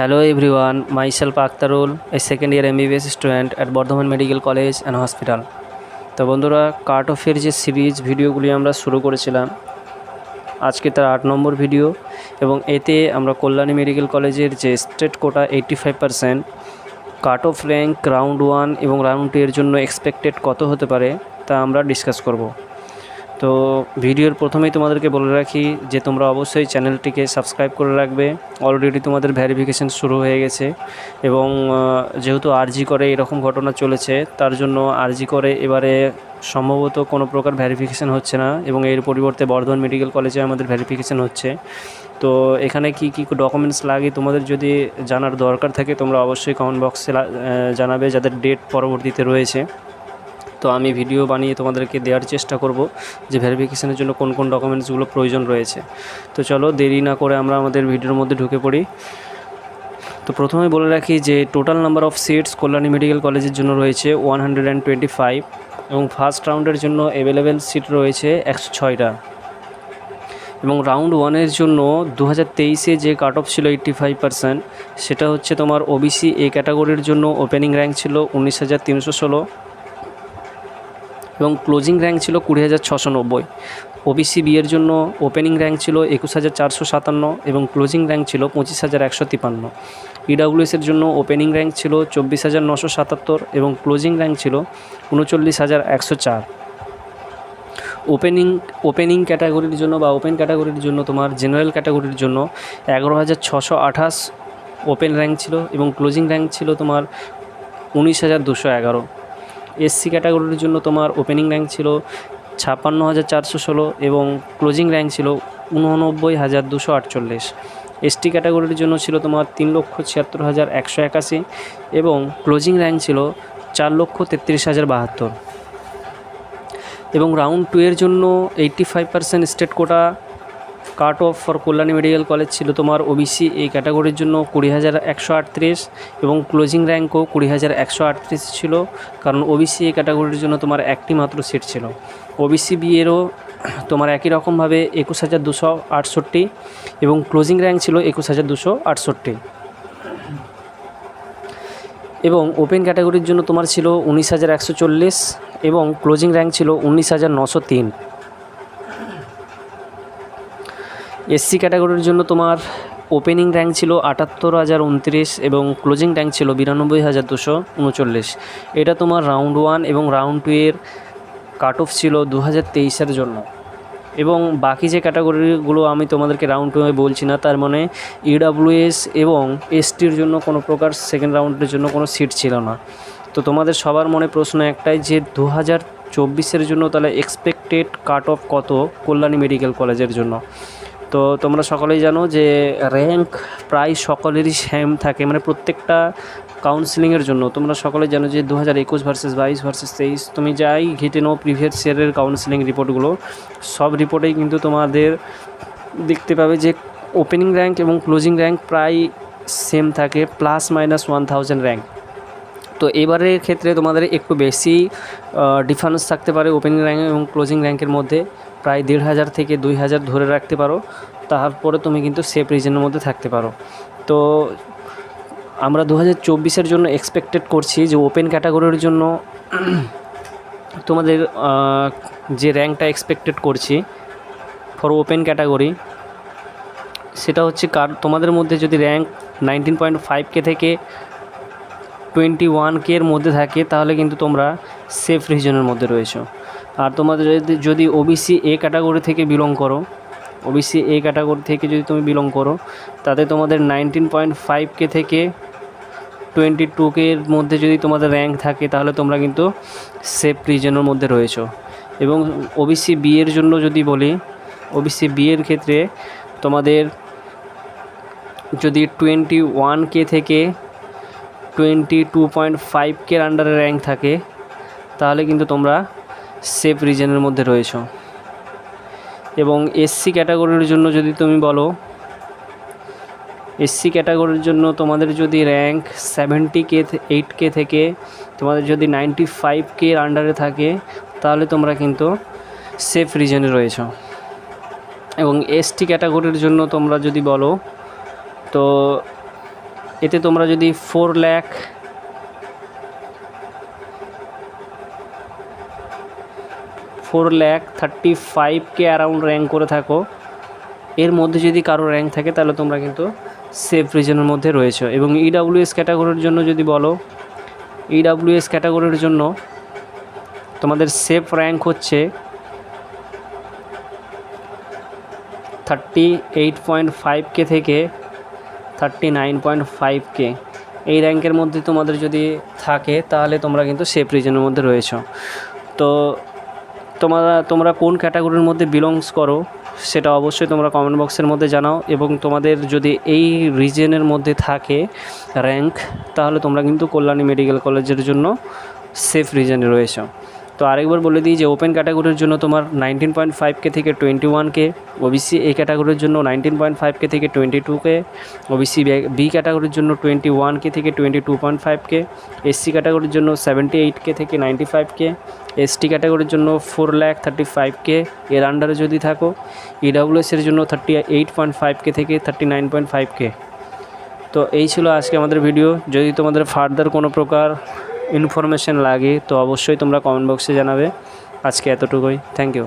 Hello everyone, myself Akhtarul, a second year MBBS student at Bardhaman medical college and hospital. তো বন্ধুরা, কাট অফের যে series ভিডিওগুলি আমরা শুরু করেছিলাম, আজকে তার 8 নম্বর ভিডিও এবং এতে আমরা কল্যাণী মেডিকেল কলেজের যে state quota 85% cut off rank round 1 এবং রাউন্ড 2 এর জন্য এক্সপেক্টেড কত হতে পারে তা আমরা ডিসকাস করব। তো ভিডিওর প্রথমেই তোমাদেরকে বলে রাখি যে তোমরা অবশ্যই চ্যানেলটিকে সাবস্ক্রাইব করে রাখবে। অলরেডি তোমাদের ভেরিফিকেশান শুরু হয়ে গেছে এবং যেহেতু আরজি করে এরকম ঘটনা চলেছে, তার জন্য আরজি করে এবারে সম্ভবত কোনো প্রকার ভেরিফিকেশান হচ্ছে না এবং এর পরিবর্তে বর্ধমান মেডিকেল কলেজে আমাদের ভেরিফিকেশান হচ্ছে। তো এখানে কি কি ডকুমেন্টস লাগে তোমাদের যদি জানার দরকার থাকে তোমরা অবশ্যই কমেন্ট বক্সে জানাবে, যাদের ডেট পরবর্তীতে রয়েছে। তো আমি ভিডিও বানিয়ে তোমাদেরকে দেওয়ার চেষ্টা করব যে ভেরিফিকেশানের জন্য কোন কোন ডকুমেন্টসগুলো প্রয়োজন রয়েছে। তো চলো দেরি না করে আমরা আমাদের ভিডিওর মধ্যে ঢুকে পড়ি। তো প্রথমে বলে রাখি যে total number of seats Kalyani medical কলেজের জন্য রয়েছে 125 এবং ফার্স্ট রাউন্ডের জন্য অ্যাভেলেবেল সিট রয়েছে 106টা এবং রাউন্ড 1-এর জন্য 2023-এ যে কাট অফ ছিল 85%, সেটা হচ্ছে তোমার ওবিসি এ ক্যাটাগরির জন্য ওপেনিং র্যাঙ্ক ছিল 19,316 এবং ক্লোজিং র্যাঙ্ক ছিল 20,690। ওবিসি বি এর জন্য ওপেনিং র্যাঙ্ক ছিল 21,457 এবং ক্লোজিং র্যাঙ্ক ছিল 25,153। ইডাব্লিউএসের জন্য ওপেনিং র্যাঙ্ক ছিল 24,977 এবং ক্লোজিং র্যাঙ্ক ছিল 39,104। ওপেনিং ক্যাটাগরির জন্য বা ওপেন ক্যাটাগরির জন্য তোমার জেনারেল ক্যাটাগরির জন্য 11,628 ওপেন র্যাঙ্ক ছিল এবং ক্লোজিং র্যাঙ্ক ছিল তোমার 19,211। এসসি ক্যাটাগরির জন্য তোমার ওপেনিং র্যাঙ্ক ছিল 56,416 এবং ক্লোজিং র্যাঙ্ক ছিল 89,248। এসটি ক্যাটাগরির জন্য ছিল তোমার 3,76,181 এবং ক্লোজিং র্যাঙ্ক ছিল 4,33,072। এবং রাউন্ড 2 এর জন্য 85% state quota cut off for Kalyani medical college ছিল তোমার ওবিসি এই ক্যাটাগরির জন্য 20,138 এবং ক্লোজিং র্যাঙ্কও 20,138 ছিল, কারণ ওবিসি এই ক্যাটাগরির জন্য তোমার একটি মাত্র সিট ছিল। ওবিসি বি এরও তোমার একই রকমভাবে 21,268 এবং ক্লোজিং র্যাঙ্ক ছিল 21,268 এবং ওপেন ক্যাটাগরির জন্য তোমার ছিল 19,140 এবং ক্লোজিং র্যাঙ্ক ছিল 19,903। এসসি ক্যাটাগরির জন্য তোমার ওপেনিং র্যাঙ্ক ছিল 78,029 এবং ক্লোজিং র্যাঙ্ক ছিল 92,239। এটা তোমার রাউন্ড 1 এবং রাউন্ড 2 এর কাট অফ ছিল 2023-এর জন্য। এবং বাকি যে ক্যাটাগরিগুলো আমি তোমাদেরকে রাউন্ড 2 বলছি না, তার মানে ইডাব্লিউএস এবং এসটির জন্য কোনো প্রকার সেকেন্ড রাউন্ডের জন্য কোনো সিট ছিল না। তো তোমাদের সবার মনে প্রশ্ন একটাই যে 2024-এর জন্য তাহলে এক্সপেক্টেড কাট অফ কত কল্যাণী মেডিকেল কলেজের জন্য। তো তোমরা সকলেই জানো যে র্যাঙ্ক প্রায় সকলেরই সেম থাকে, মানে প্রত্যেকটা কাউন্সিলিংয়ের জন্য তোমরা সকলে জানো যে 2021 ভার্সেস 22 ভার্সেস 23 তুমি যাই ঘেটে নাও প্রিভিয়াস ইয়ারের কাউন্সিলিং রিপোর্টগুলো, সব রিপোর্টেই কিন্তু তোমাদের দেখতে পাবে যে ওপেনিং র্যাঙ্ক এবং ক্লোজিং র্যাঙ্ক প্রায় সেম থাকে, প্লাস মাইনাস 1000 র্যাঙ্ক। তো এবারের ক্ষেত্রে তোমাদের একটু বেশি ডিফারেন্স থাকতে পারে ওপেনিং র্যাঙ্ক এবং ক্লোজিং র্যাঙ্কের মধ্যে, প্রায় 1,500 থেকে 2,000 ধরে রাখতে পারো, তারপরে তুমি কিন্তু সেফ রিজনের মধ্যে থাকতে পারো। তো আমরা 2024-এর জন্য এক্সপেক্টেড করছি যে ওপেন ক্যাটাগরির জন্য তোমাদের যে র্যাঙ্কটা এক্সপেক্টেড করছি ফর ওপেন ক্যাটাগরি, সেটা হচ্ছে তোমাদের মধ্যে যদি র্যাঙ্ক 19.5K থেকে 21K এর মধ্যে থাকে তাহলে কিন্তু তোমরা সেফ রিজনের মধ্যে রয়েছো। আর তোমাদের যদি ওবিসি এ ক্যাটাগরি থেকে বিলং করো, ওবিসি এ ক্যাটাগরি থেকে যদি তুমি বিলং করো, তাতে তোমাদের 19.5K থেকে 22K এর মধ্যে যদি তোমাদের র্যাঙ্ক থাকে তাহলে তোমরা কিন্তু সেফ রিজনের মধ্যে রয়েছো। এবং ওবিসি বি এর জন্য যদি বলি, ওবিসি বি এর ক্ষেত্রে তোমাদের যদি 21K থেকে 22.5K এর আন্ডারে র্যাঙ্ক থাকে তাহলে কিন্তু তোমরা সেফ রিজনের মধ্যে রয়েছো। এবং এসসি ক্যাটাগরির জন্য যদি তুমি বলো, এসসি ক্যাটাগরির জন্য তোমাদের যদি র্যাঙ্ক 8K থেকে তোমাদের যদি 95K এর আন্ডারে থাকে তাহলে তোমরা কিন্তু সেফ রিজনে রয়েছো। এবং এসটি ক্যাটাগরির জন্য তোমরা যদি বলো, তো এতে তোমরা যদি 4,35,000 অ্যারাউন্ড র্যাঙ্ক করে থাকো, এর মধ্যে যদি কারো র্যাঙ্ক থাকে তাহলে তোমরা কিন্তু সেফ রিজনের মধ্যে রয়েছো। এবং ইডাব্লিউএস ক্যাটাগরির জন্য যদি বলো, ইডাব্লিউএস ক্যাটাগরির জন্য তোমাদের সেফ র্যাঙ্ক হচ্ছে 38.5K থেকে 39.5K। এই র্যাঙ্কের মধ্যে তোমাদের যদি থাকে তাহলে তোমরা কিন্তু সেফ রিজনের মধ্যে রয়েছো। তো তোমরা কোন ক্যাটাগরির মধ্যে বিলংস করো সেটা অবশ্যই তোমরা কমেন্ট বক্সের মধ্যে জানাও। এবং তোমাদের যদি এই রিজনের মধ্যে থাকে র্যাঙ্ক, তাহলে তোমরা কিন্তু কল্যাণী মেডিকেল কলেজের জন্য সেফ রিজনে রয়েছো। তো আরেকবার বলে দিই যে ওপেন ক্যাটাগরির জন্য তোমার 19.5K থেকে 21K, ওবিসি এ ক্যাটাগরির জন্য 19.5K থেকে 22K, ওবিসি বি ক্যাটাগরির জন্য 21K থেকে 22.5K, এসসি ক্যাটাগরির জন্য 78K থেকে 95K, এসটি ক্যাটাগরির জন্য 4,35,000 এর আন্ডারে যদি থাকো। ইডাব্লিউএসের জন্য 38.5K থেকে 39.5K। তো এই ছিল আজকে আমাদের ভিডিও। যদি তোমাদের ফার্দার কোনো প্রকার ইনফরমেশন লাগে তো অবশ্যই তোমরা কমেন্ট বক্সে জানাবে। আজকে এতটুকুই, থ্যাংক ইউ।